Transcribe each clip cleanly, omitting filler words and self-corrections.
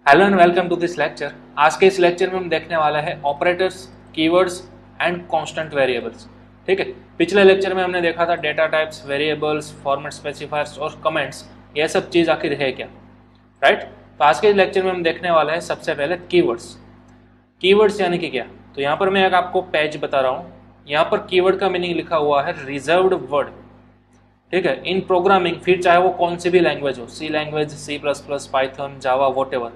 Hello and welcome to this lecture. आज के इस लेक्चर में हम देखने वाला है operators, keywords and constant variables. ठीक है, पिछले लेक्चर में हमने देखा था data types, variables, format specifiers और कमेंट्स, ये सब चीज़ आखिर है क्या, राइट। तो आज के इस लेक्चर में हम देखने वाला है सबसे पहले कीवर्ड्स। कीवर्ड्स यानी कि क्या, तो यहाँ पर मैं एक आपको पेज बता रहा हूँ। यहाँ पर कीवर्ड का मीनिंग लिखा हुआ है रिजर्व्ड वर्ड। ठीक है, इन प्रोग्रामिंग, फिर चाहे वो कौन सी भी लैंग्वेज हो, C language, C plus plus, Python, Java, whatever,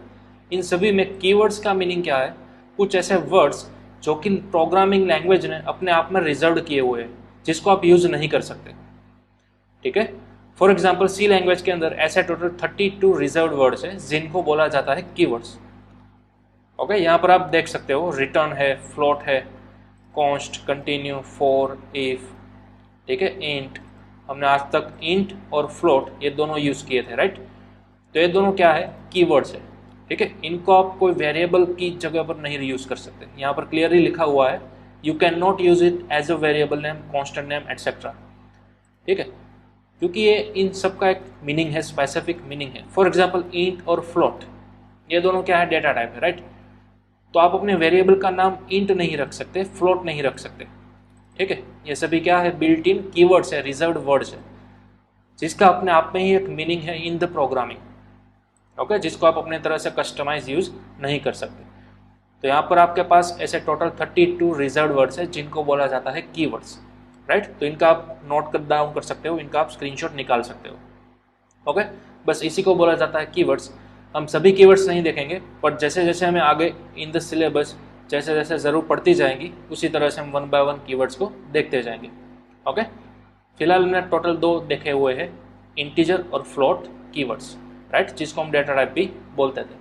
इन सभी में कीवर्ड्स का मीनिंग क्या है, कुछ ऐसे वर्ड्स जो कि प्रोग्रामिंग लैंग्वेज ने अपने आप में रिजर्व किए हुए हैं, जिसको आप यूज नहीं कर सकते। ठीक है, फॉर एग्जाम्पल सी लैंग्वेज के अंदर ऐसे टोटल 32 रिजर्व वर्ड्स है जिनको बोला जाता है कीवर्ड्स। ओके, यहाँ पर आप देख सकते हो रिटर्न है, फ्लोट है, कॉन्स्ट, कंटिन्यू, फॉर, इफ, ठीक है, इंट। हमने आज तक इंट और फ्लोट ये दोनों यूज किए थे, राइट। तो ये दोनों क्या है, कीवर्ड्स है। ठीक है, इनको आप कोई वेरिएबल की जगह पर नहीं यूज कर सकते। यहाँ पर क्लियरली लिखा हुआ है you can not use it as a variable name, constant name, etcetera. ठीक है, क्योंकि ये इन सब का एक मीनिंग है, स्पेसिफिक मीनिंग है। फॉर एग्जाम्पल इंट और फ्लोट, ये दोनों क्या है, डेटा टाइप है, राइट। तो आप अपने वेरिएबल का नाम इंट नहीं रख सकते, फ्लोट नहीं रख सकते। ठीक है, ये सभी क्या है, बिल्ट इन कीवर्ड्स है, रिजर्व्ड वर्ड्स है, जिसका अपने आप में ही एक मीनिंग है इन द प्रोग्रामिंग। ओके, जिसको आप अपने तरह से कस्टमाइज यूज नहीं कर सकते। तो यहाँ पर आपके पास ऐसे टोटल 32 रिजर्व्ड वर्ड्स है जिनको बोला जाता है कीवर्ड्स, राइट। तो इनका आप नोट कर डाउन कर सकते हो, इनका आप स्क्रीनशॉट निकाल सकते हो। ओके, बस इसी को बोला जाता है कीवर्ड्स। हम सभी कीवर्ड्स नहीं देखेंगे, पर जैसे जैसे हमें आगे इन द सिलेबस जैसे जैसे ज़रूर पड़ती जाएंगी, उसी तरह से हम 1 बाय 1 कीवर्ड्स को देखते जाएंगे। ओके, फिलहाल हमने टोटल 2 देखे हुए हैं, इंटीजर और फ्लोट कीवर्ड्स, राइट, जिसको हम डेटा टाइप भी बोलते थे।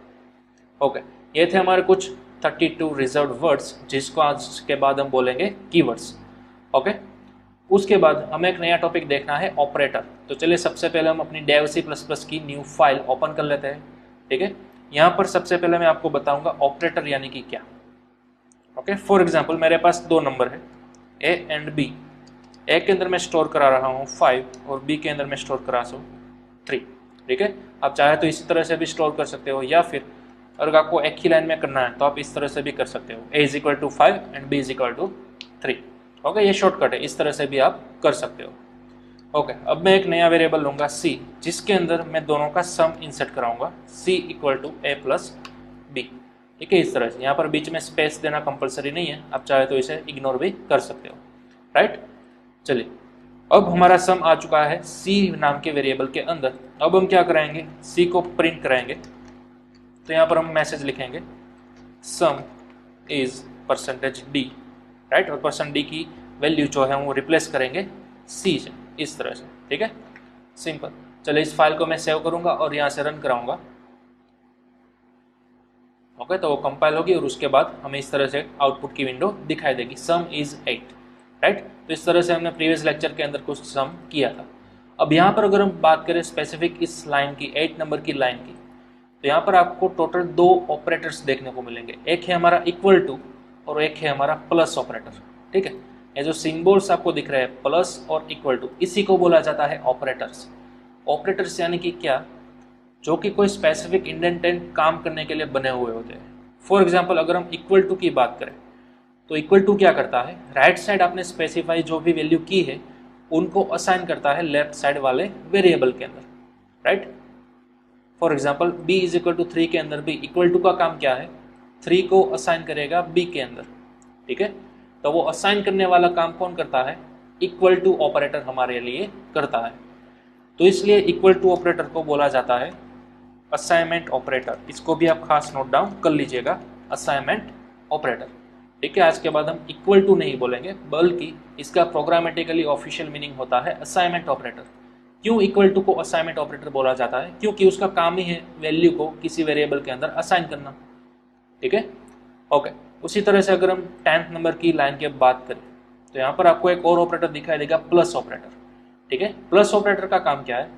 ओके, ये थे हमारे कुछ 32 रिजर्व्ड वर्ड्स जिसको आज के बाद हम बोलेंगे कीवर्ड्स। ओके, उसके बाद हमें एक नया टॉपिक देखना है, ऑपरेटर। तो चलिए सबसे पहले हम अपनी डेव C++ की न्यू फाइल ओपन कर लेते हैं। ठीक है, यहाँ पर सबसे पहले मैं आपको बताऊंगा ऑपरेटर यानी कि क्या। ओके, फॉर एग्जाम्पल मेरे पास 2 नंबर है, ए एंड बी। ए के अंदर मैं स्टोर करा रहा हूँ 5 और बी के अंदर मैं स्टोर करा रहा हूँ 3। ठीक है, आप चाहे तो इसी तरह से भी स्टोर कर सकते हो, या फिर अगर आपको एक ही लाइन में करना है तो आप इस तरह से भी कर सकते हो, a is equal to 5 and b is equal to 3। Okay, ये शॉर्टकट है, इस तरह से भी आप कर सकते हो। ओके, अब मैं एक नया वेरिएबल लूंगा c, जिसके अंदर मैं दोनों का सम इंसर्ट कराऊंगा, c equal to a plus b। ठीक है, इस तरह से। यहाँ पर बीच में स्पेस देना कंपलसरी नहीं है, आप चाहे तो इसे इग्नोर भी कर सकते हो, राइट। चलिए, अब हमारा सम आ चुका है c नाम के वेरिएबल के अंदर। अब हम क्या कराएंगे, c को प्रिंट कराएंगे। तो यहाँ पर हम मैसेज लिखेंगे सम इज %d, राइट, और %d की वैल्यू जो है वो रिप्लेस करेंगे c से, इस तरह से। ठीक है, सिंपल। चलिए, इस फाइल को मैं सेव करूंगा और यहाँ से रन कराऊंगा। ओके, तो वो कंपाइल होगी और उसके बाद हमें इस तरह से आउटपुट की विंडो दिखाई देगी, सम इज 8, राइट। तो इस तरह से हमने प्रीवियस लेक्चर के अंदर कुछ सम किया था। अब यहाँ पर अगर हम बात करें स्पेसिफिक इस लाइन की, 8 नंबर की लाइन की, तो यहाँ पर आपको टोटल 2 ऑपरेटर्स देखने को मिलेंगे। एक है हमारा इक्वल टू और एक है हमारा प्लस ऑपरेटर। ठीक है, ये जो सिंबल्स आपको दिख रहे हैं प्लस और इक्वल टू, इसी को बोला जाता है ऑपरेटर्स। ऑपरेटर्स यानी कि क्या, जो कि कोई स्पेसिफिक इंडेंटेंट काम करने के लिए बने हुए होते हैं। फॉर एग्जाम्पल अगर हम इक्वल टू की बात करें, तो इक्वल टू क्या करता है, राइट साइड आपने स्पेसिफाई जो भी वैल्यू की है उनको असाइन करता है लेफ्ट साइड वाले वेरिएबल के अंदर, right. For example b is equal to 3 के अंदर भी इक्वल टू का काम क्या है, 3 को असाइन करेगा b के अंदर। ठीक है, तो वो असाइन करने वाला काम कौन करता है, इक्वल टू ऑपरेटर हमारे लिए करता है। तो इसलिए इक्वल टू ऑपरेटर को बोला जाता है असाइनमेंट ऑपरेटर। इसको भी आप खास नोट डाउन कर लीजिएगा, असाइनमेंट ऑपरेटर। ठीक है, आज के बाद हम इक्वल टू नहीं बोलेंगे, बल्कि इसका प्रोग्रामेटिकली ऑफिशियल मीनिंग होता है असाइनमेंट ऑपरेटर। क्यों इक्वल टू को असाइनमेंट ऑपरेटर बोला जाता है, क्योंकि उसका काम ही है वैल्यू को किसी वेरिएबल के अंदर असाइन करना। ठीक है, ओके। उसी तरह से अगर हम 10th नंबर की लाइन की बात करें, तो यहाँ पर आपको एक और ऑपरेटर दिखाई देगा, प्लस ऑपरेटर। ठीक है, प्लस ऑपरेटर का काम क्या है,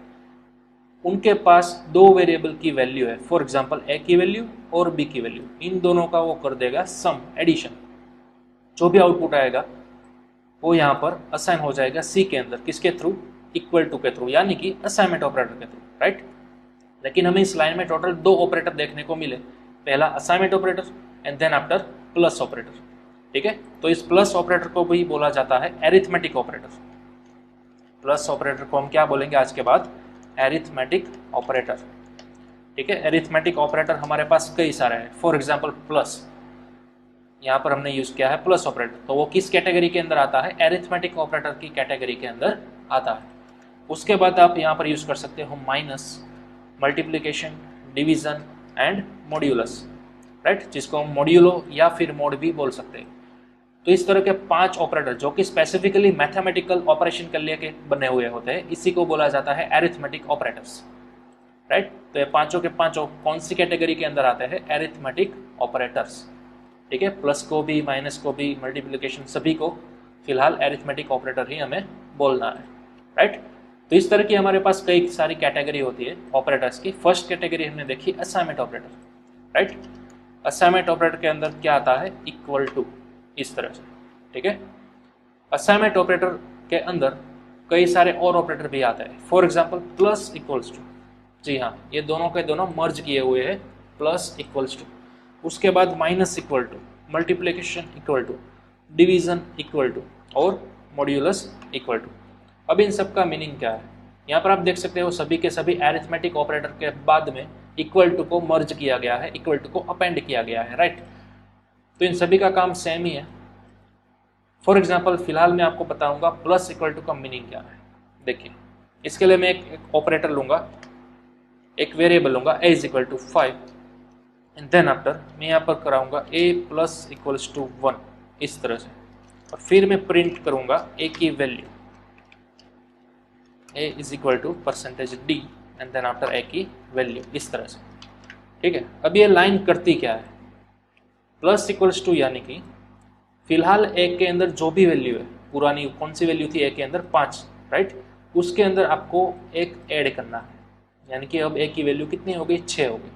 उनके पास 2 वेरिएबल की वैल्यू है, फॉर एग्जाम्पल a की वैल्यू और b की वैल्यू, इन दोनों का वो कर देगा सम, एडिशन। जो भी आउटपुट आएगा वो यहाँ पर असाइन हो जाएगा c के अंदर, किसके थ्रू, इक्वल टू के थ्रू, यानी कि असाइनमेंट ऑपरेटर के थ्रू, राइट। लेकिन हमें इस लाइन में टोटल 2 ऑपरेटर देखने को मिले, पहला assignment operator and then after plus operator. ठीक है, तो इस प्लस ऑपरेटर को भी बोला जाता है एरिथमेटिक ऑपरेटर। प्लस ऑपरेटर को हम क्या बोलेंगे आज के बाद? Arithmetic operator. ठीक है, एरिथमेटिक ऑपरेटर हमारे पास कई सारे हैं। फॉर एग्जांपल प्लस, यहाँ पर हमने यूज किया है प्लस ऑपरेटर, तो वो किस कैटेगरी के अंदर आता है? एरिथमेटिक ऑपरेटर की कैटेगरी के अंदर आता है। उसके बाद आप यहाँ पर यूज कर सकते हो minus, multiplication, division and modulus, right, जिसको हम मॉड्यूलो या फिर मोड भी बोल सकते हैं। तो इस तरह के 5 ऑपरेटर जो कि स्पेसिफिकली मैथमेटिकल ऑपरेशन के लिए के बने हुए होते हैं, इसी को बोला जाता है एरिथमेटिक ऑपरेटर्स, राइट। तो ये पांचों के पांचों कौन सी कैटेगरी के अंदर आते हैं? Arithmetic operators. ठीक है, प्लस को भी, माइनस को भी, मल्टीप्लिकेशन, सभी को फिलहाल एरिथमेटिक ऑपरेटर ही हमें बोलना है, राइट। तो इस तरह की हमारे पास कई सारी कैटेगरी होती है ऑपरेटर्स की। फर्स्ट कैटेगरी हमने देखी assignment operator, right. Assignment operator के अंदर क्या आता है? इक्वल टू, इस तरह से। ठीक है, असाइनमेंट ऑपरेटर के अंदर कई सारे और ऑपरेटर भी आते हैं। For example plus equals to, जी हाँ, ये दोनों के दोनों मर्ज किए हुए हैं, प्लस इक्वल्स टू। उसके बाद minus equal to, multiplication equal to, division equal to और मॉड्यूलस इक्वल टू। अब इन सब का मीनिंग क्या है? यहाँ पर आप देख सकते हो सभी के सभी एरिथमेटिक ऑपरेटर के बाद में इक्वल टू को मर्ज किया गया है, इक्वल टू को अपेंड किया गया है, राइट। तो इन सभी का काम सेम ही है। फॉर एग्जाम्पल फिलहाल मैं आपको बताऊंगा प्लस इक्वल टू का मीनिंग क्या है। देखिए, इसके लिए मैं एक ऑपरेटर लूंगा, एक वेरिएबल लूंगा a is equal to 5 and then after मैं यहाँ पर कराऊंगा a प्लस इक्वल्स टू 1, इस तरह से, और फिर मैं प्रिंट करूंगा a की value, a is equal to percentage d and then after a की वैल्यू, इस तरह से। ठीक है, अब ये लाइन करती क्या है? प्लस इक्वल्स टू यानी कि फिलहाल a के अंदर जो भी वैल्यू है, पुरानी कौन सी वैल्यू थी a के अंदर? 5, राइट, उसके अंदर आपको एक ऐड करना है, यानी कि अब a की वैल्यू कितनी हो गई? 6 हो गई।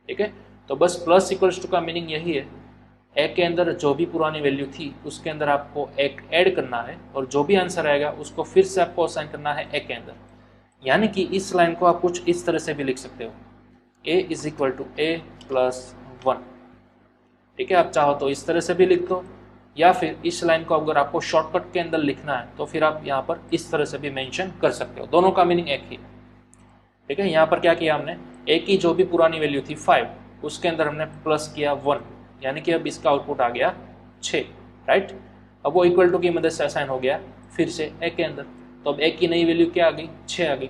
ठीक है, तो बस प्लस इक्वल्स टू का मीनिंग यही है, a के अंदर जो भी पुरानी वैल्यू थी उसके अंदर आपको एक ऐड करना है, और जो भी आंसर आएगा उसको फिर से आपको असाइन करना है a के अंदर। यानी कि इस लाइन को आप कुछ इस तरह से भी लिख सकते हो, a is equal to a plus 1। ठीक है, आप चाहो तो इस तरह से भी लिख दो, या फिर इस लाइन को अगर आपको शॉर्टकट के अंदर लिखना है तो फिर आप यहाँ पर इस तरह से भी मेंशन कर सकते हो। दोनों का मीनिंग एक ही है। ठीक है, यहाँ पर क्या किया हमने? a की जो भी पुरानी वैल्यू थी 5, उसके अंदर हमने प्लस किया 1, यानी कि अब इसका आउटपुट आ गया 6, राइट। अब वो इक्वल टू की मदद से असाइन हो गया फिर से a के अंदर, तो अब a की नई वैल्यू क्या आ गई? 6 आ गई,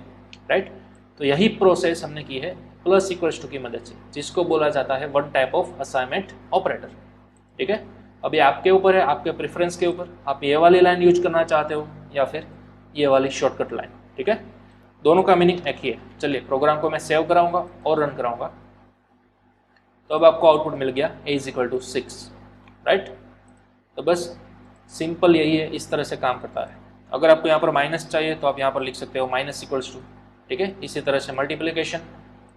राइट। तो यही प्रोसेस हमने की है प्लस इक्वल्स टू की मदद से, जिसको बोला जाता है one type of assignment operator. ठीक है, अब ये आपके ऊपर है, आपके प्रेफरेंस के ऊपर, आप ये वाली लाइन यूज करना चाहते हो या फिर ये वाली शॉर्टकट लाइन। ठीक है, दोनों का मीनिंग एक ही है। चलिए, प्रोग्राम को मैं सेव कराऊंगा और रन कराऊंगा, तो अब आपको आउटपुट मिल गया a is equal to 6, right. तो बस सिंपल यही है, इस तरह से काम करता है। अगर आपको यहाँ पर माइनस चाहिए तो आप यहाँ पर लिख सकते हो माइनस इक्वल्स टू। ठीक है, इसी तरह से मल्टीप्लिकेशन,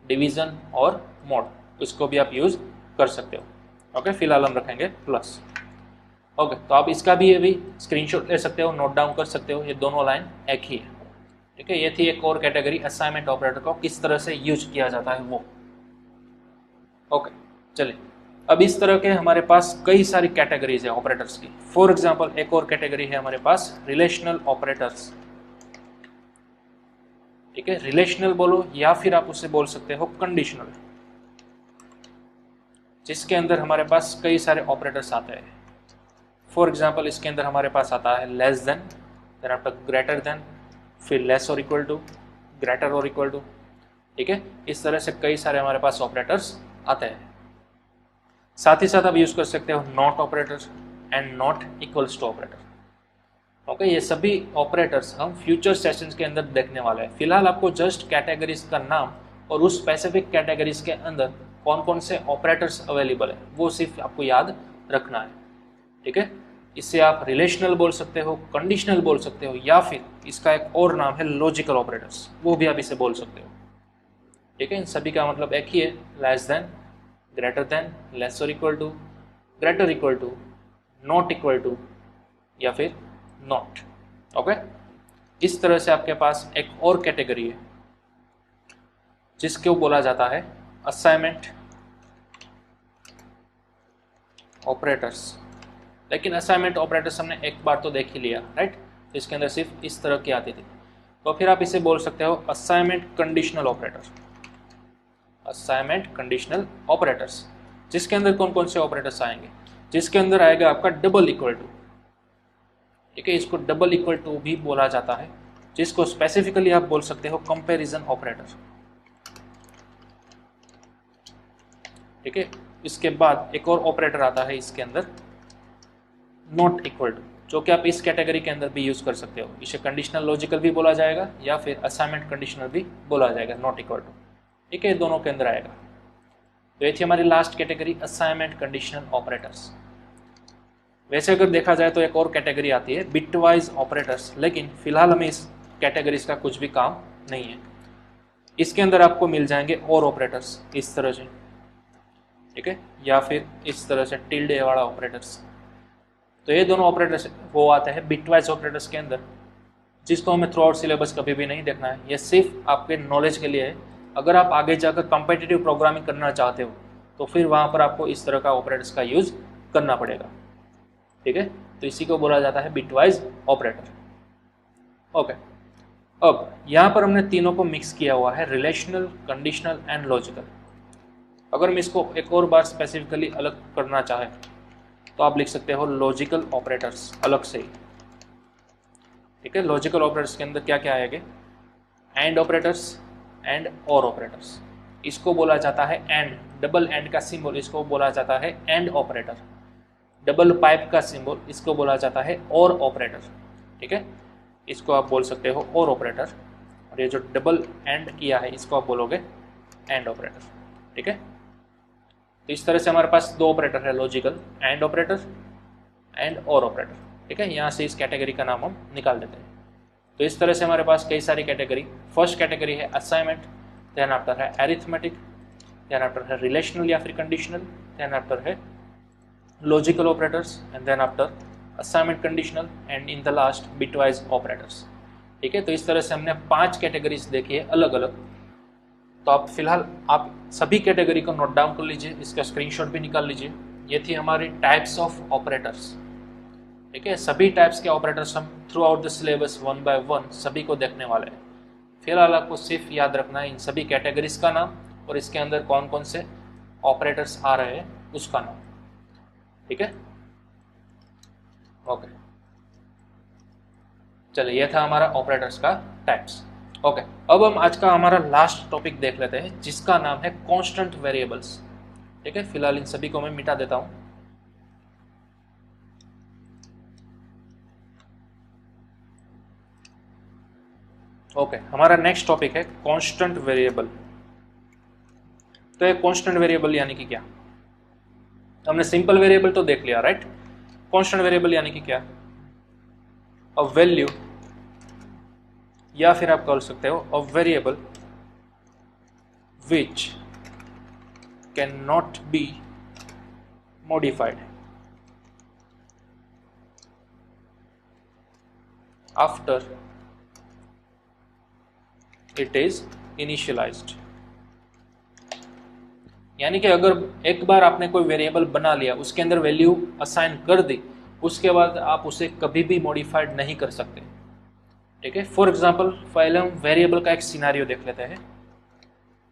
डिवीजन और मोड, इसको भी आप यूज कर सकते हो। ओके, फिलहाल हम रखेंगे प्लस। ओके, तो आप इसका भी ये भी स्क्रीनशॉट ले सकते हो, नोट डाउन कर सकते हो, ये दोनों लाइन एक ही है। ठीक है, ये थी एक और कैटेगरी असाइनमेंट ऑपरेटर को किस तरह से यूज किया जाता है वो। ओके, चलिए, अब इस तरह के हमारे पास कई सारी कैटेगरीज है ऑपरेटर्स की। फॉर एग्जांपल एक और कैटेगरी है हमारे पास रिलेशनल ऑपरेटर्स। ठीक है, रिलेशनल बोलो या फिर आप उससे बोल सकते हो कंडीशनल, जिसके अंदर हमारे पास कई सारे ऑपरेटर्स आते हैं। फॉर एग्जांपल इसके अंदर हमारे पास आता है less then after greater than, फिर लेस और इक्वल टू, ग्रेटर और इक्वल टू। ठीक है, इस तरह से कई सारे हमारे पास ऑपरेटर्स आते हैं। साथ ही साथ आप यूज कर सकते हो not operator and not equals to operator. Okay, ये सभी ऑपरेटर्स हम फ्यूचर सेशंस के अंदर देखने वाले हैं। फिलहाल आपको जस्ट कैटेगरीज का नाम और उस स्पेसिफिक कैटेगरीज के अंदर कौन कौन से ऑपरेटर्स अवेलेबल है वो सिर्फ आपको याद रखना है। ठीक है, इससे आप रिलेशनल बोल सकते हो, कंडीशनल बोल सकते हो, या फिर इसका एक और नाम है लॉजिकल ऑपरेटर्स, वो भी आप इसे बोल सकते हो। ठीक है, इन सभी का मतलब एक ही है, less than, greater than, less और equal to, greater equal to, not equal to, या फिर नॉट। ओके, इस तरह से आपके पास एक और कैटेगरी है जिसको बोला जाता है असाइनमेंट ऑपरेटर्स, लेकिन असाइनमेंट ऑपरेटर्स हमने एक बार तो देख ही लिया, राइट। तो इसके अंदर सिर्फ इस तरह की आती थी, तो फिर आप इसे बोल सकते हो assignment conditional operator. Assignment conditional operators, जिसके अंदर कौन कौन से ऑपरेटर्स आएंगे, जिसके अंदर आएगा आपका डबल इक्वल टू, ठीक है, इसको डबल इक्वल टू भी बोला जाता है, जिसको स्पेसिफिकली आप बोल सकते हो कंपैरिजन ऑपरेटर, ठीक है। इसके बाद एक और ऑपरेटर आता है इसके अंदर, नॉट इक्वल टू, जो कि आप इस कैटेगरी के अंदर भी यूज कर सकते हो। इसे कंडीशनल लॉजिकल भी बोला जाएगा या फिर असाइनमेंट कंडीशनल भी बोला जाएगा, नॉट इक्वल टू, ठीक है, दोनों के अंदर आएगा। तो ये थी हमारी last category, assignment conditional operators. वैसे अगर देखा जाए तो एक और कैटेगरी आती है बिटवाइज ऑपरेटर्स, लेकिन फिलहाल हमें इस कैटेगरीज का कुछ भी काम नहीं है। इसके अंदर आपको मिल जाएंगे और ऑपरेटर्स इस तरह से, ठीक है, या फिर इस तरह से टिल्डे वाला ऑपरेटर्स। तो ये दोनों ऑपरेटर्स वो आते हैं बिटवाइज ऑपरेटर्स के अंदर, जिसको हमें थ्रू आउट सिलेबस कभी भी नहीं देखना है। ये सिर्फ आपके नॉलेज के लिए है। अगर आप आगे जाकर कॉम्पिटिटिव प्रोग्रामिंग करना चाहते हो तो फिर वहाँ पर आपको इस तरह का ऑपरेटर्स का यूज करना पड़ेगा, ठीक है। तो इसी को बोला जाता है बिटवाइज ऑपरेटर। ओके, अब यहाँ पर हमने तीनों को मिक्स किया हुआ है, रिलेशनल, कंडीशनल एंड लॉजिकल। अगर हम इसको एक और बार स्पेसिफिकली अलग करना चाहें तो आप लिख सकते हो लॉजिकल ऑपरेटर्स अलग से ही, ठीक है। लॉजिकल ऑपरेटर्स के अंदर क्या क्या आएंगे, एंड ऑपरेटर्स एंड और ऑपरेटर्स, इसको बोला जाता है एंड, डबल एंड का सिंबल इसको बोला जाता है एंड ऑपरेटर, डबल पाइप का सिंबल इसको बोला जाता है और ऑपरेटर, ठीक है, इसको आप बोल सकते हो और ऑपरेटर। और ये जो डबल एंड किया है इसको आप बोलोगे एंड ऑपरेटर, ठीक है। तो इस तरह से हमारे पास दो ऑपरेटर है, लॉजिकल एंड ऑपरेटर एंड और ऑपरेटर, ठीक है। यहाँ से इस कैटेगरी का नाम हम निकाल देते हैं। तो इस तरह से हमारे पास कई सारी कैटेगरी, फर्स्ट कैटेगरी है असाइनमेंट, देन आफ्टर है एरिथमेटिक, देन आफ्टर है रिलेशनल या फिर कंडीशनल, देन आफ्टर है logical operators, and then after assignment conditional, and in the last bitwise operators, ठीक है। तो इस तरह से हमने 5 कैटेगरीज देखी है अलग अलग। तो आप फिलहाल आप सभी कैटेगरी को नोट डाउन कर लीजिए, इसका स्क्रीनशॉट भी निकाल लीजिए। ये थी हमारी टाइप्स ऑफ ऑपरेटर्स, ठीक है। सभी टाइप्स के ऑपरेटर्स हम throughout the syllabus 1 by 1 सभी को देखने वाले हैं। फिलहाल आपको सिर्फ याद रखना है इन सभी कैटेगरीज का नाम और इसके अंदर कौन कौन से ऑपरेटर्स आ रहे हैं उसका नाम, ठीक है। ओके, चलिए ये था हमारा ऑपरेटर्स का टाइप्स। ओके, अब हम आज का हमारा लास्ट टॉपिक देख लेते हैं, जिसका नाम है कांस्टेंट वेरिएबल्स, ठीक है। फिलहाल इन सभी को मैं मिटा देता हूं। ओके, हमारा नेक्स्ट टॉपिक है कांस्टेंट वेरिएबल। तो ये कांस्टेंट वेरिएबल यानी कि क्या, हमने सिंपल वेरिएबल तो देख लिया, राइट। कांस्टेंट वेरिएबल यानी कि क्या, अ वैल्यू, या फिर आप कह सकते हो a variable which can not be modified after it is initialised. यानी कि अगर एक बार आपने कोई वेरिएबल बना लिया, उसके अंदर वैल्यू असाइन कर दी, उसके बाद आप उसे कभी भी मॉडिफाइड नहीं कर सकते, ठीक है। फॉर एग्जांपल पहले हम वेरिएबल का एक सिनेरियो देख लेते हैं।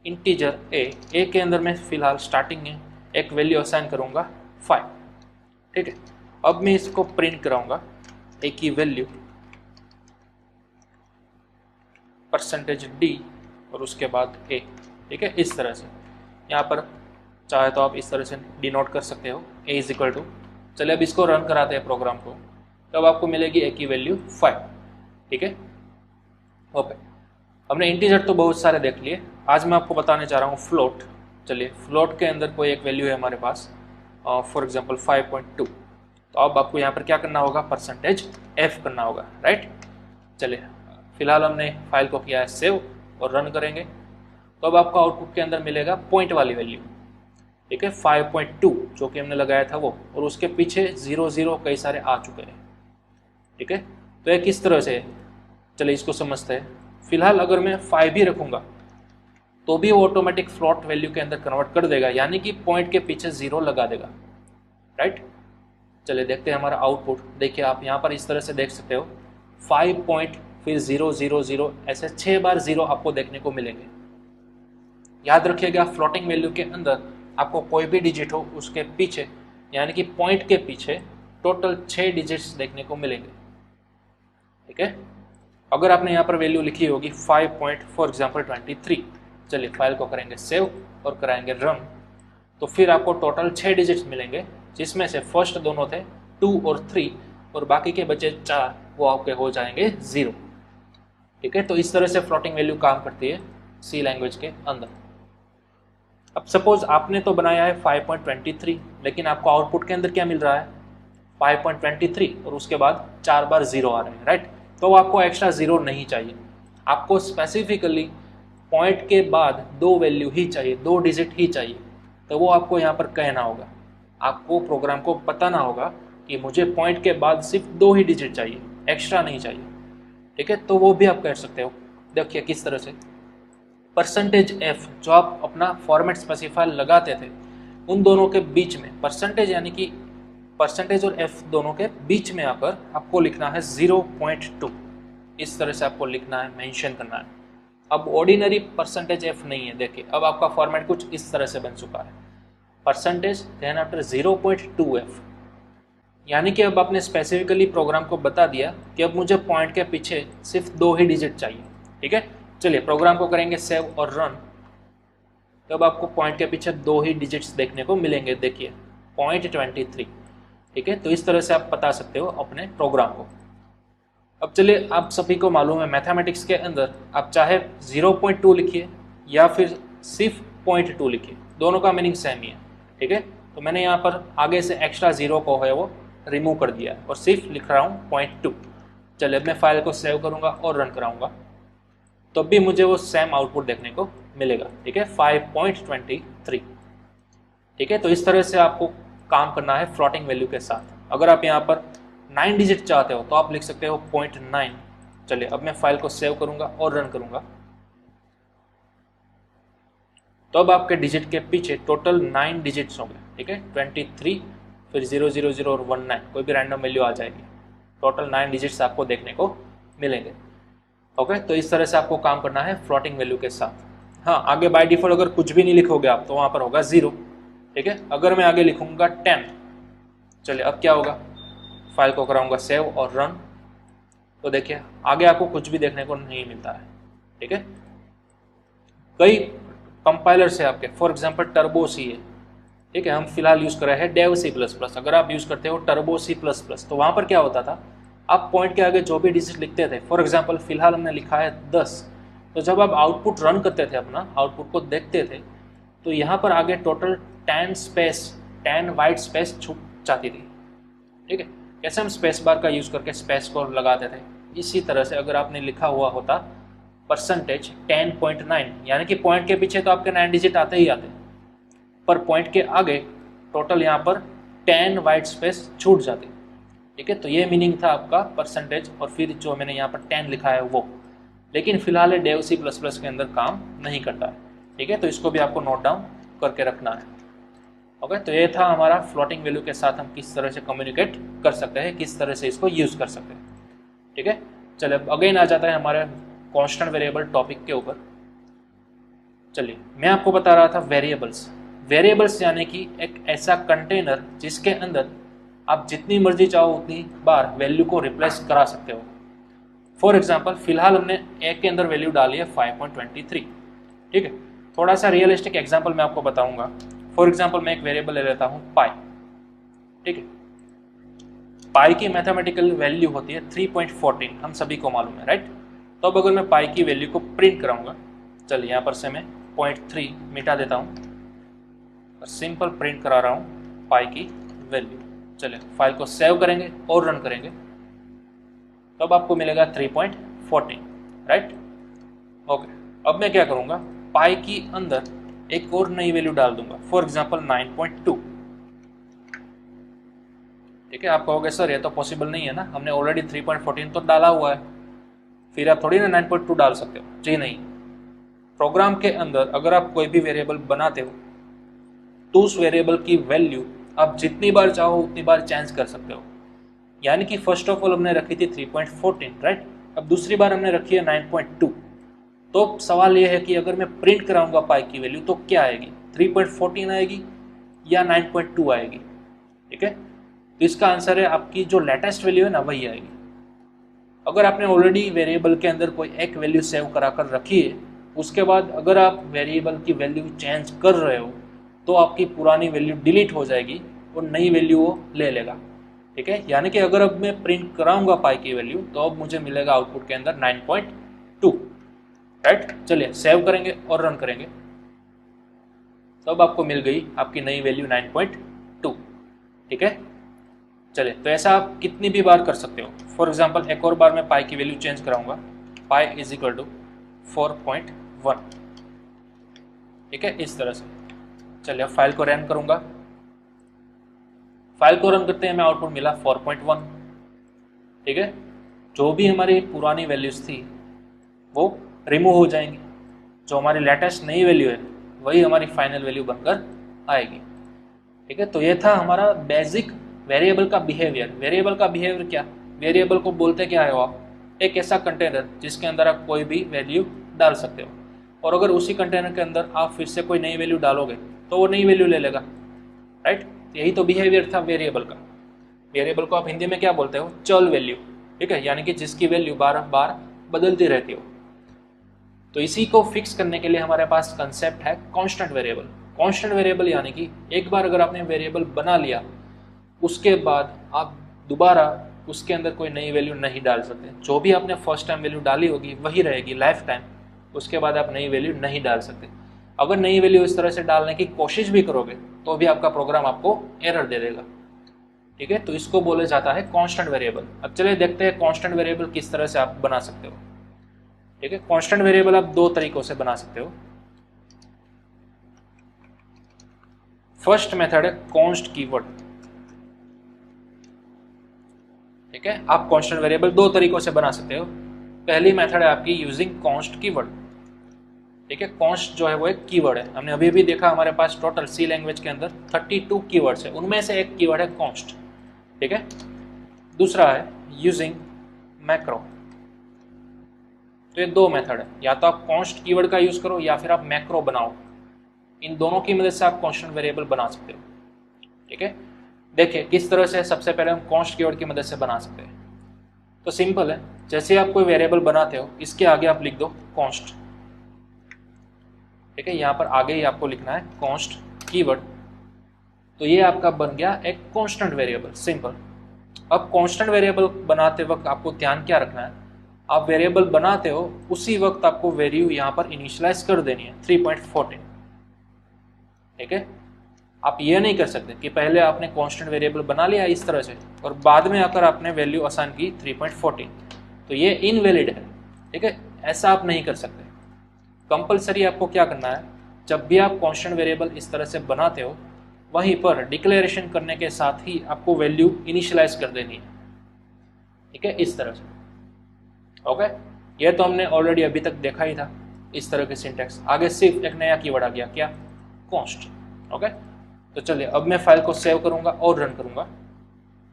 इंटीजर ए के अंदर मैं फिलहाल स्टार्टिंग में एक वैल्यू असाइन करूंगा 5, ठीक है। अब मैं इसको प्रिंट कराऊंगा ए की वैल्यू %d और उसके बाद ए, ठीक है। इस तरह से यहाँ पर चाहे तो आप इस तरह से डिनोट कर सकते हो a इज इक्वल टू, चलिए अब इसको रन कराते हैं प्रोग्राम को, तब आपको मिलेगी a की वैल्यू 5, ठीक है। ओके, हमने इंटीजर तो बहुत सारे देख लिए, आज मैं आपको बताने जा रहा हूँ फ्लोट। चलिए फ्लोट के अंदर कोई एक वैल्यू है हमारे पास, फॉर एग्जांपल 5.2, तो अब आपको यहाँ पर क्या करना होगा, %f करना होगा, राइट। चलिए फिलहाल हमने फाइल को किया है सेव और रन करेंगे, तो अब आपको आउटपुट के अंदर मिलेगा पॉइंट वाली वैल्यू, ठीक है, 5.2 जो कि हमने लगाया था वो, और उसके पीछे 0 कई सारे आ चुके हैं, ठीक है। तो ये किस तरह से, चलिए इसको समझते हैं। फिलहाल अगर मैं 5 भी रखूंगा तो भी वो ऑटोमेटिक फ्लोट वैल्यू के अंदर कन्वर्ट कर देगा, यानी कि पॉइंट के पीछे 0 लगा देगा, राइट। चलिए देखते हैं हमारा आउटपुट। देखिए आप यहाँ पर इस तरह से देख सकते हो 5 पॉइंट फिर 0 0 0 ऐसे 6 बार 0 आपको देखने को मिलेंगे। याद रखिएगा फ्लोटिंग वैल्यू के अंदर आपको कोई भी डिजिट हो उसके पीछे यानी कि पॉइंट के पीछे टोटल 6 डिजिट्स देखने को मिलेंगे। ठीक है, अगर आपने यहाँ पर वैल्यू लिखी होगी 5 पॉइंट फॉर एग्जाम्पल 23, चलिए फाइल को करेंगे सेव और कराएंगे रन, तो फिर आपको टोटल 6 डिजिट्स मिलेंगे, जिसमें से फर्स्ट दोनों थे 2 और 3 और बाकी के बचे 4 वो आपके हो जाएंगे 0। ठीक है, तो इस तरह से फ्लोटिंग वैल्यू काम करती है सी लैंग्वेज के अंदर। अब सपोज आपने तो बनाया है 5.23, लेकिन आपको आउटपुट के अंदर क्या मिल रहा है 5.23 और उसके बाद 4 बार 0 आ रहे हैं, राइट। तो आपको एक्स्ट्रा 0 नहीं चाहिए, आपको स्पेसिफिकली पॉइंट के बाद 2 वैल्यू ही चाहिए, 2 डिजिट ही चाहिए। तो वो आपको यहाँ पर कहना होगा, आपको प्रोग्राम को बताना होगा कि मुझे पॉइंट के बाद सिर्फ 2 ही डिजिट चाहिए, एक्स्ट्रा नहीं चाहिए। ठीक है, तो वो भी आप कर सकते हो। देखिए किस तरह से %f जो आप अपना फॉर्मेट स्पेसिफायर लगाते थे उन दोनों के बीच में परसेंटेज यानी कि परसेंटेज और f दोनों के बीच में आकर आपको लिखना है 0.2। इस तरह से आपको लिखना है, मेंशन करना है। अब ऑर्डिनरी %f नहीं है। देखिए अब आपका फॉर्मेट कुछ इस तरह से बन चुका है, परसेंटेज देन आफ्टर 0.2f, यानी कि अब आपने स्पेसिफिकली प्रोग्राम को बता दिया कि अब मुझे पॉइंट के पीछे सिर्फ 2 ही डिजिट चाहिए। ठीक है, चलिए प्रोग्राम को करेंगे सेव और रन, तब आपको पॉइंट के पीछे 2 ही डिजिट्स देखने को मिलेंगे। देखिए 0.23। ठीक है, तो इस तरह से आप बता सकते हो अपने प्रोग्राम को। अब चलिए आप सभी को मालूम है मैथमेटिक्स के अंदर आप चाहे 0.2 लिखिए या फिर सिर्फ 0.2 लिखिए, दोनों का मीनिंग सेम ही है। ठीक है, तो मैंने यहाँ पर आगे से एक्स्ट्रा 0 को है वो रिमूव कर दिया और सिर्फ लिख रहा हूँ 0.2। चलिए अब मैं फाइल को सेव करूँगा और रन कराऊँगा, तो भी मुझे वो सेम आउटपुट देखने को मिलेगा। ठीक है, 5.23। ठीक है, तो इस तरह से आपको काम करना है फ्लोटिंग वैल्यू के साथ। अगर आप यहाँ पर 9 डिजिट चाहते हो तो आप लिख सकते हो 0.9। चलिए अब मैं फाइल को सेव करूंगा और रन करूंगा, तो अब आपके डिजिट के पीछे टोटल 9 डिजिट्स होंगे। ठीक है, 23 फिर 0 0 0 और 19, कोई भी रैंडम वैल्यू आ जाएगी। टोटल 9 डिजिट्स आपको देखने को मिलेंगे। ओके, तो इस तरह से आपको काम करना है फ्लोटिंग वैल्यू के साथ। हाँ, आगे बाय डिफॉल्ट अगर कुछ भी नहीं लिखोगे आप तो वहाँ पर होगा 0। ठीक है, अगर मैं आगे लिखूंगा 10, चलिए अब क्या होगा, फाइल को कराऊंगा सेव और रन, तो देखिए आगे आपको कुछ भी देखने को नहीं मिलता है। ठीक है, कई कंपाइलर से आपके फॉर एग्जांपल टर्बो सी है। ठीक है, हम फिलहाल यूज कर रहे हैं डेव C++। अगर आप यूज करते हो टर्बो C++, तो वहां पर क्या होता था, आप पॉइंट के आगे जो भी डिजिट लिखते थे, फॉर एग्जांपल फिलहाल हमने लिखा है 10, तो जब आप आउटपुट रन करते थे, अपना आउटपुट को देखते थे, तो यहाँ पर आगे टोटल 10 वाइट स्पेस छूट जाती थी। ठीक है, कैसे हम स्पेस बार का यूज करके स्पेस को लगाते थे, इसी तरह से अगर आपने लिखा हुआ होता परसेंटेज 10.9, यानी कि पॉइंट के पीछे तो आपके 9 डिजिट आते ही आते, पर पॉइंट के आगे टोटल यहाँ पर 10 वाइट स्पेस छूट जाती। ठीक है, तो ये मीनिंग था आपका परसेंटेज, और फिर जो मैंने यहाँ पर 10 लिखा है वो, लेकिन फिलहाल ये डेव C++ के अंदर काम नहीं करता है। ठीक है, तो इसको भी आपको नोट डाउन करके रखना है। ओके, तो ये था हमारा फ्लोटिंग वैल्यू के साथ हम किस तरह से कम्युनिकेट कर सकते हैं, किस तरह से इसको यूज कर सकते हैं। ठीक है, चलिए अगेन आ जाता है हमारे कांस्टेंट वेरिएबल टॉपिक के ऊपर। चलिए मैं आपको बता रहा था वेरिएबल्स यानी कि एक ऐसा कंटेनर जिसके अंदर आप जितनी मर्जी चाहो उतनी बार वैल्यू को रिप्लेस करा सकते हो। फॉर एग्जाम्पल फिलहाल हमने एक के अंदर वैल्यू डाली है 5.23। ठीक है, थोड़ा सा रियलिस्टिक एग्जाम्पल मैं आपको बताऊंगा। फॉर एग्जाम्पल मैं एक वेरिएबल ले लेता हूँ पाई। ठीक है, पाई की मैथमेटिकल वैल्यू होती है 3.14, हम सभी को मालूम है, राइट। तो अब अगर मैं पाई की वैल्यू को प्रिंट कराऊंगा, चलिए यहाँ पर से मैं 0.3 मिटा देता हूँ और सिंपल प्रिंट करा रहा हूँ पाई की वैल्यू। चलिए फाइल को सेव करेंगे और रन करेंगे, तब आपको मिलेगा 3.14, राइट। ओके, अब मैं क्या करूँगा, पाई की अंदर एक और नई वैल्यू डाल दूंगा, फॉर एग्जाम्पल 9.2। ठीक है, आप कहोगे सर ये तो पॉसिबल नहीं है ना, हमने ऑलरेडी 3.14 तो डाला हुआ है, फिर आप थोड़ी ना 9.2 डाल सकते हो। जी नहीं, प्रोग्राम के अंदर अगर आप कोई भी वेरिएबल बनाते हो तो उस वेरिएबल की वैल्यू आप जितनी बार चाहो उतनी बार चेंज कर सकते हो। यानी कि फर्स्ट ऑफ ऑल हमने रखी थी 3.14, राइट। अब दूसरी बार हमने रखी है 9.2। तो सवाल ये है कि अगर मैं प्रिंट कराऊंगा पाई की वैल्यू तो क्या आएगी, 3.14 आएगी या 9.2 आएगी, ठीक है। तो इसका आंसर है आपकी जो लेटेस्ट वैल्यू है ना वही आएगी। अगर आपने ऑलरेडी वेरिएबल के अंदर कोई एक वैल्यू सेव करा कर रखी है, उसके बाद अगर आप वेरिएबल की वैल्यू चेंज कर रहे हो तो आपकी पुरानी वैल्यू डिलीट हो जाएगी और नई वैल्यू वो ले लेगा, ठीक है। यानी कि अगर अब मैं प्रिंट कराऊंगा पाई की वैल्यू तो अब मुझे मिलेगा आउटपुट के अंदर 9.2, राइट। चलिए सेव करेंगे और रन करेंगे, तो अब आपको मिल गई आपकी नई वैल्यू 9.2, ठीक है। चलिए, तो ऐसा आप कितनी भी बार कर सकते हो। फॉर एग्जांपल एक और बार मैं पाई की वैल्यू चेंज कराऊंगा, पाई इज इक्वल टू 4.1, ठीक है, इस तरह से। चलिए अब फाइल को रन करूंगा, फाइल को रन करते हैं, हमें आउटपुट मिला 4.1, ठीक है। जो भी हमारी पुरानी वैल्यूज थी वो रिमूव हो जाएंगी, जो हमारी लेटेस्ट नई वैल्यू है वही हमारी फाइनल वैल्यू बनकर आएगी, ठीक है। तो ये था हमारा बेसिक वेरिएबल का बिहेवियर। वेरिएबल का बिहेवियर क्या, वेरिएबल को बोलते क्या है आप, एक ऐसा कंटेनर जिसके अंदर आप कोई भी वैल्यू डाल सकते हो, और अगर उसी कंटेनर के अंदर आप फिर से कोई नई वैल्यू डालोगे तो वो नई वैल्यू ले लेगा, राइट। यही तो बिहेवियर था वेरिएबल का। वेरिएबल को आप हिंदी में क्या बोलते हो, चल वैल्यू, ठीक है, यानी कि जिसकी वैल्यू बार बार बदलती रहती हो। तो इसी को फिक्स करने के लिए हमारे पास कंसेप्ट है कांस्टेंट वेरिएबल। कांस्टेंट वेरिएबल यानी कि एक बार अगर आपने वेरिएबल बना लिया उसके बाद आप दोबारा उसके अंदर कोई नई वैल्यू नहीं डाल सकते। जो भी आपने फर्स्ट टाइम वैल्यू डाली होगी वही रहेगी लाइफ टाइम, उसके बाद आप नई वैल्यू नहीं डाल सकते। अगर नई वैल्यू इस तरह से डालने की कोशिश भी करोगे तो भी आपका प्रोग्राम आपको एरर दे देगा, ठीक है। तो इसको बोला जाता है कांस्टेंट वेरिएबल। अब चलिए देखते हैं कांस्टेंट वेरिएबल किस तरह से आप बना सकते हो, ठीक है। कांस्टेंट वेरिएबल आप दो तरीकों से बना सकते हो। फर्स्ट मेथड है कॉन्स्ट कीवर्ड, ठीक है। आप कांस्टेंट वेरिएबल दो तरीकों से बना सकते हो। पहली मेथड है आपकी यूजिंग कॉन्स्ट कीवर्ड, ठीक है। कॉन्स्ट जो है वो एक कीवर्ड है। हमने अभी भी देखा हमारे पास टोटल सी लैंग्वेज के अंदर 32 कीवर्ड्स है, उनमें से एक कीवर्ड है कॉन्स्ट, ठीक है। दूसरा है यूजिंग मैक्रो। तो ये दो मेथड है, या तो आप कॉन्स्ट कीवर्ड का यूज करो या फिर आप मैक्रो बनाओ। इन दोनों की मदद से आप कांस्टेंट वेरिएबल बना सकते हो, ठीक है। देखिए किस तरह से सबसे पहले हम कॉन्स्ट कीवर्ड की मदद से बना सकते हैं। तो सिंपल है, जैसे आप कोई वेरिएबल बनाते हो इसके आगे आप लिख दो कॉन्स्ट, ठीक है। यहाँ पर आगे ही आपको लिखना है कॉन्स्ट कीवर्ड, तो ये आपका बन गया एक कांस्टेंट वेरिएबल, सिंपल। अब कांस्टेंट वेरिएबल बनाते वक्त आपको ध्यान क्या रखना है, आप वेरिएबल बनाते हो उसी वक्त आपको वैल्यू यहाँ पर इनिशियलाइज कर देनी है 3.14, ठीक है। आप ये नहीं कर सकते कि पहले आपने कांस्टेंट वेरिएबल बना लिया इस तरह से और बाद में आकर आपने वैल्यू असाइन की 3.14, तो ये इनवैलिड है, ठीक है। ऐसा आप नहीं कर सकते। कंपलसरी आपको क्या करना है, जब भी आप कांस्टेंट वेरिएबल इस तरह से बनाते हो वहीं पर डिक्लेरेशन करने के साथ ही आपको वैल्यू इनिशियलाइज कर देनी है, ठीक है, इस तरह से। ओके, ये तो हमने ऑलरेडी अभी तक देखा ही था इस तरह के सिंटैक्स। आगे सिर्फ एक नया कीवर्ड आ गया, क्या, कॉन्स्ट। ओके, तो चलिए अब मैं फाइल को सेव करूंगा और रन करूंगा,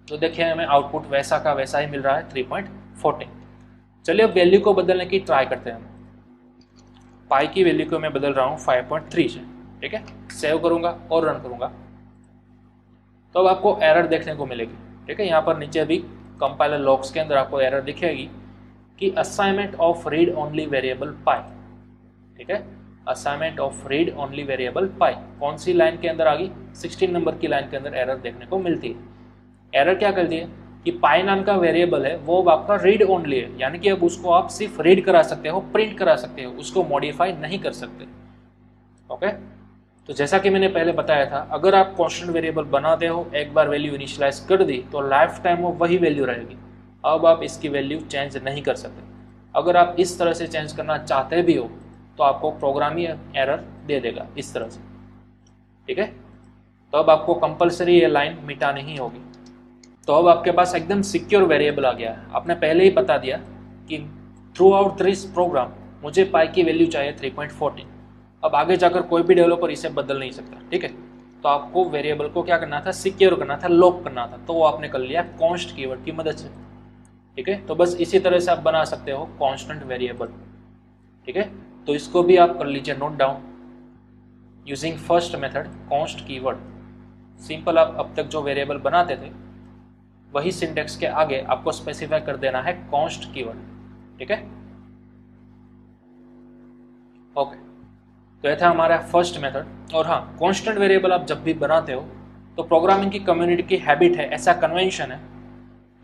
तो देखिए हमें आउटपुट वैसा का वैसा ही मिल रहा है 3.14। चलिए अब वैल्यू को बदलने की ट्राई करते हैं। पाई की वैल्यू को मैं बदल रहा हूँ 5.3 से, ठीक है। सेव करूंगा और रन करूंगा, तो अब आपको एरर देखने को मिलेगी, ठीक है। यहाँ पर नीचे अभी कंपाइलर लॉग्स के अंदर आपको एरर दिखेगी कि assignment of read only variable pi, ठीक है। Assignment of read only variable pi कौन सी लाइन के अंदर आ गई, 16 नंबर की लाइन के अंदर एरर देखने को मिलती है। एरर क्या करती है कि पाई नाम का वेरिएबल है वो आपका रीड ओनली है, यानी कि अब उसको आप सिर्फ रीड करा सकते हो, प्रिंट करा सकते हो, उसको मॉडिफाई नहीं कर सकते। ओके, तो जैसा कि मैंने पहले बताया था, अगर आप कांस्टेंट वेरिएबल बनाते हो, एक बार वैल्यू इनिशियलाइज कर दी तो लाइफ टाइम वो वही वैल्यू रहेगी। अब आप इसकी वैल्यू चेंज नहीं कर सकते। अगर आप इस तरह से चेंज करना चाहते भी हो तो आपको प्रोग्रामिंग एरर दे देगा इस तरह से, ठीक है। तो अब आपको कंपलसरी ये लाइन मिटानी ही होगी। तो अब आपके पास एकदम सिक्योर वेरिएबल आ गया है। आपने पहले ही बता दिया कि थ्रू आउट दिस प्रोग्राम मुझे पाई की वैल्यू चाहिए 3.14। अब आगे जाकर कोई भी डेवलपर इसे बदल नहीं सकता, ठीक है। तो आपको वेरिएबल को क्या करना था, सिक्योर करना था, लॉक करना था, तो वो आपने कर लिया कॉन्स्ट कीवर्ड की मदद से। ठीक है, तो बस इसी तरह से आप बना सकते हो कांस्टेंट वेरिएबल। ठीक है, तो इसको भी आप कर लीजिए note down using first method const keyword. Simple, आप अब तक जो वेरिएबल बनाते थे वही सिंटेक्स के आगे आपको स्पेसिफाई कर देना है कॉन्स्ट कीवर्ड। ठीक है, ओके, तो यह था हमारा फर्स्ट मेथड। और हाँ, कांस्टेंट वेरिएबल आप जब भी बनाते हो तो प्रोग्रामिंग की कम्युनिटी की हैबिट है, ऐसा कन्वेंशन है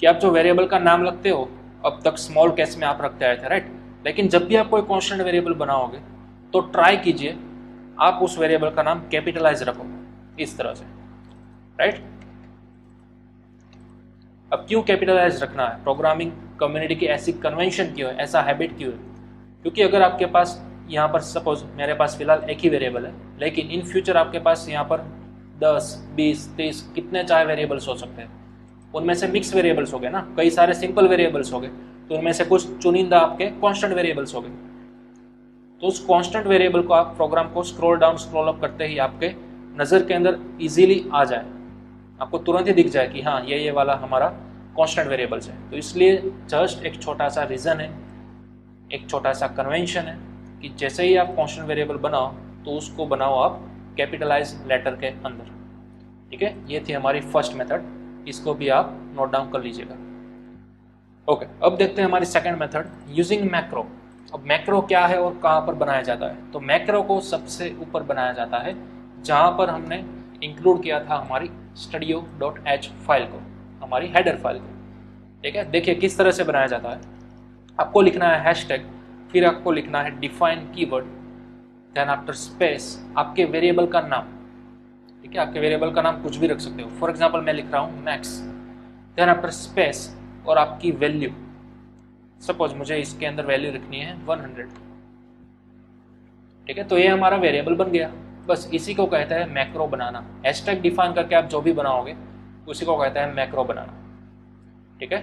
कि आप जो वेरिएबल का नाम रखते हो, अब तक स्मॉल केस में आप रखते आए थे, राइट, लेकिन जब भी आप कोई कांस्टेंट वेरिएबल बनाओगे तो ट्राई कीजिए आप उस वेरिएबल का नाम कैपिटलाइज रखो, इस तरह से, राइट। अब क्यों कैपिटलाइज रखना है, प्रोग्रामिंग कम्युनिटी की ऐसी कन्वेंशन क्यों है, ऐसा हैबिट क्यों है? क्योंकि अगर आपके पास यहाँ पर सपोज मेरे पास फिलहाल एक ही वेरिएबल है, लेकिन इन फ्यूचर आपके पास यहाँ पर 10, 20, 30 कितने चाहे वेरिएबल्स हो सकते हैं, उनमें से मिक्स वेरिएबल्स हो गए ना, कई सारे सिंपल वेरिएबल्स हो गए, तो उनमें से कुछ चुनिंदा आपके कांस्टेंट वेरिएबल्स हो गए। तो उस कांस्टेंट वेरिएबल को आप प्रोग्राम को स्क्रॉल डाउन स्क्रॉल अप करते ही आपके नज़र के अंदर इजीली आ जाए, आपको तुरंत ही दिख जाए कि हाँ ये वाला हमारा कांस्टेंट वेरिएबल्स है। तो इसलिए जस्ट एक छोटा सा रीज़न है, एक छोटा सा कन्वेंशन है कि जैसे ही आप कांस्टेंट वेरिएबल बनाओ तो उसको बनाओ आप कैपिटलाइज लेटर के अंदर। ठीक है, ये थी हमारी फर्स्ट मेथड, इसको भी आप नोट डाउन कर लीजिएगा। ओके, अब देखते हैं हमारी सेकंड मेथड यूजिंग मैक्रो। अब मैक्रो क्या है और कहाँ पर बनाया जाता है? तो मैक्रो को सबसे ऊपर बनाया जाता है जहाँ पर हमने इंक्लूड किया था हमारी studio.h फाइल को, हमारी हेडर फाइल को। ठीक है, देखिए किस तरह से बनाया जाता है। आपको लिखना है हैशटैग, फिर आपको लिखना है define keyword, then after space आपके वेरिएबल का नाम। ठीक है, आपके वेरिएबल का नाम कुछ भी रख सकते हो, फॉर एग्जांपल मैं लिख रहा हूँ मैक्स, देन आफ्टर स्पेस और आपकी वैल्यू, सपोज मुझे इसके अंदर वैल्यू लिखनी है 100। ठीक है, तो ये हमारा वेरिएबल बन गया। बस इसी को कहता है मैक्रो बनाना। हैशटैग डिफाइन करके आप जो भी बनाओगे उसी को कहता है मैक्रो बनाना। ठीक है,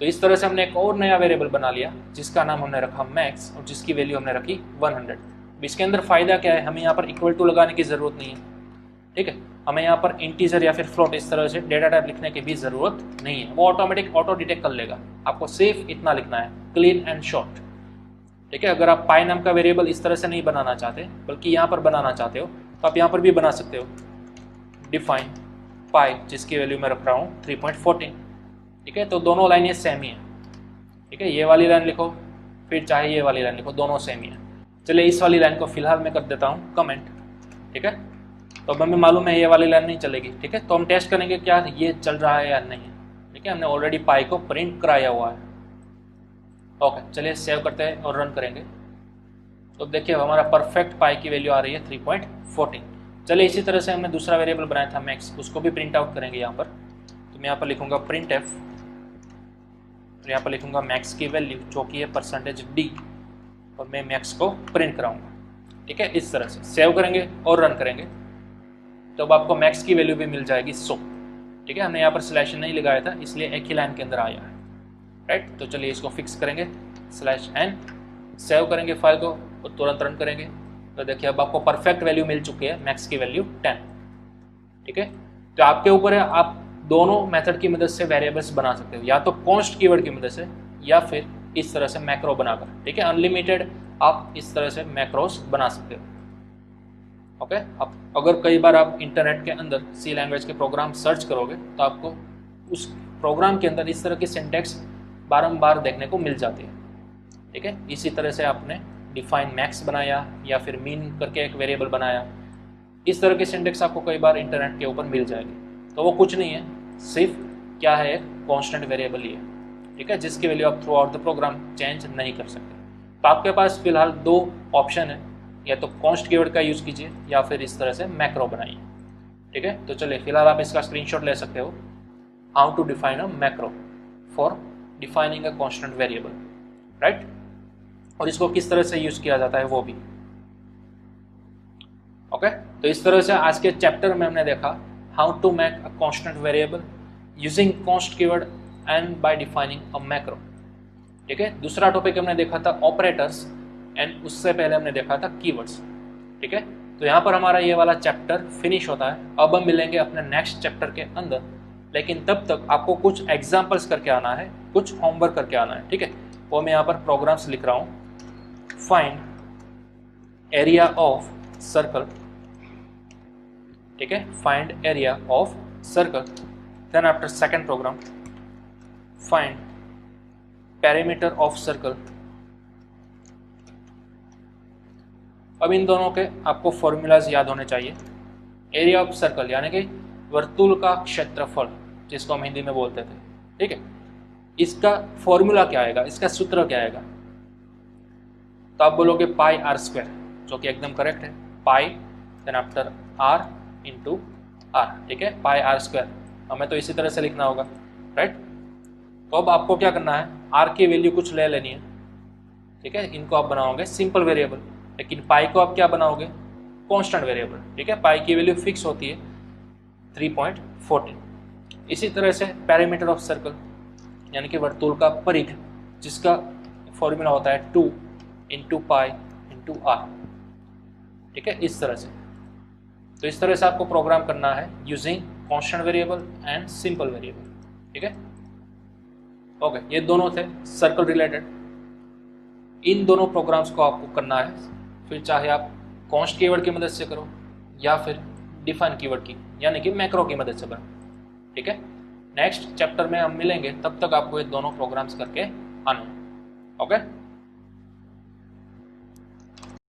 तो इस तरह से हमने एक और नया वेरिएबल बना लिया जिसका नाम हमने रखा मैक्स और जिसकी वैल्यू हमने रखी 100। इसके अंदर फायदा क्या है, हमें यहाँ पर इक्वल टू लगाने की जरूरत नहीं है। ठीक है, हमें यहाँ पर इंटीजर या फिर फ्लोट इस तरह से डेटा टाइप लिखने की भी जरूरत नहीं है, वो ऑटोमेटिक ऑटो डिटेक्ट कर लेगा। आपको सिर्फ इतना लिखना है, क्लीन एंड शॉर्ट। ठीक है, अगर आप पाई नाम का वेरिएबल इस तरह से नहीं बनाना चाहते बल्कि यहाँ पर बनाना चाहते हो तो आप यहाँ पर भी बना सकते हो, डिफाइन पाई जिसकी वैल्यू मैं रख रहा हूँ 3.14। ठीक है, तो दोनों लाइन ये सेम ही है। ठीक है, ये वाली लाइन लिखो फिर चाहे ये वाली लाइन लिखो, दोनों सेम ही है। चलिए इस वाली लाइन को फिलहाल मैं कर देता हूँ कमेंट। ठीक है, तो अब हमें मालूम है ये वाली लाइन नहीं चलेगी। ठीक है, तो हम टेस्ट करेंगे क्या ये चल रहा है या नहीं। ठीक है, हमने ऑलरेडी पाई को प्रिंट कराया हुआ है। ओके, चलिए सेव करते हैं और रन करेंगे। तो देखिए हमारा परफेक्ट पाई की वैल्यू आ रही है 3.14। चलिए इसी तरह से हमने दूसरा वेरिएबल बनाया था मैक्स, उसको भी प्रिंट आउट करेंगे यहाँ पर। तो मैं यहाँ पर लिखूंगा प्रिंट एफ, तो यहाँ पर लिखूंगा मैक्स की वैल्यू जो कि है %d और मैं मैक्स को प्रिंट कराऊंगा। ठीक है, इस तरह से सेव करेंगे और रन करेंगे तो अब आपको मैक्स की वैल्यू भी मिल जाएगी 100। ठीक है, हमने यहाँ पर स्लैश नहीं लगाया था इसलिए एक ही लाइन के अंदर आया है, राइट। तो चलिए इसको फिक्स करेंगे, /n, सेव करेंगे फाइल को और तुरंत रन करेंगे। तो देखिए अब आपको परफेक्ट वैल्यू मिल चुकी है, मैक्स की वैल्यू 10। ठीक है, तो आपके ऊपर है, आप दोनों मेथड की मदद से वेरिएबल्स बना सकते हो, या तो कॉन्स्ट कीवर्ड की मदद से या फिर इस तरह से मैक्रो बनाकर। ठीक है, अनलिमिटेड आप इस तरह से मैक्रोस बना सकते हो। ओके, अब अगर कई बार आप इंटरनेट के अंदर सी लैंग्वेज के प्रोग्राम सर्च करोगे तो आपको उस प्रोग्राम के अंदर इस तरह की सिंटेक्स बारंबार देखने को मिल जाती है। ठीक है, इसी तरह से आपने डिफाइन मैक्स बनाया या फिर मीन करके एक वेरिएबल बनाया, इस तरह की सिंटेक्स आपको कई बार इंटरनेट के ऊपर मिल जाएगी। तो वो कुछ नहीं है, सिर्फ क्या है, एक कॉन्स्टेंट वेरिएबल ही है। ठीक है, जिसकी वैल्यू आप throughout the program change नहीं कर सकते। तो आपके पास फिलहाल दो ऑप्शन है, या तो कॉन्स्ट कीवर्ड का यूज़ कीजिए या फिर इस तरह से मैक्रो बनाइए। ठीक है, तो चलिए फिलहाल आप इसका स्क्रीनशॉट ले सकते हो, how to define a macro for defining a constant variable, right. और इसको किस तरह से यूज़ किया जाता है वो भी। ओके, तो इस तरह से आज के चैप्टर में हमने देखा how to make a constant variable using const keyword and by defining a macro. ठीक है, दूसरा टॉपिक हमने देखा था ऑपरेटर्स एंड उससे पहले हमने देखा था कीवर्ड्स। ठीक है, तो यहाँ पर हमारा ये वाला चैप्टर फिनिश होता है। अब हम मिलेंगे अपने नेक्स्ट चैप्टर के अंदर, लेकिन तब तक आपको कुछ एग्जाम्पल्स करके आना है, कुछ होमवर्क करके आना है, ठीक है। वो मैं यहाँ पर प्रोग्राम्स लिख रहा हूँ। फाइंड एरिया ऑफ सर्कल, ठीक है, find area of circle. Then after second program find perimeter of circle. अब इन दोनों के आपको फॉर्मूलाज याद होने चाहिए। एरिया ऑफ सर्कल यानी कि वर्तुल का क्षेत्रफल, जिसको हम हिंदी में बोलते थे, ठीक है। इसका फॉर्मूला क्या आएगा, इसका सूत्र क्या आएगा? तो आप बोलोगे पाई आर स्क्वायर, जो कि एकदम करेक्ट है। Pi then after r into r, ठीक है, पाई आर स्क्वायर। हमें तो इसी तरह से लिखना होगा, राइट। तो अब आपको क्या करना है, आर की वैल्यू कुछ ले लेनी है, ठीक है। इनको आप बनाओगे सिंपल वेरिएबल, लेकिन पाई को आप क्या बनाओगे, कांस्टेंट वेरिएबल, ठीक है। पाई की वैल्यू फिक्स होती है 3.14। इसी तरह से पेरीमीटर ऑफ सर्कल यानी कि वर्तुल का परिघ, जिसका फॉर्मूला होता है 2 इंटू पाई इंटू आर, ठीक है, इस तरह से। तो इस तरह से आपको प्रोग्राम करना है using constant variable and simple variable, ठीक है। ओके, ये दोनों थे सर्कल रिलेटेड। इन दोनों प्रोग्राम्स को आपको करना है, फिर चाहे आप कॉन्स्ट कीवर्ड की मदद से करो या फिर डिफाइन कीवर्ड की यानी कि मैक्रो की मदद से करो, ठीक है। नेक्स्ट चैप्टर में हम मिलेंगे, तब तक आपको ये दोनों प्रोग्राम्स करके आना है। ओके।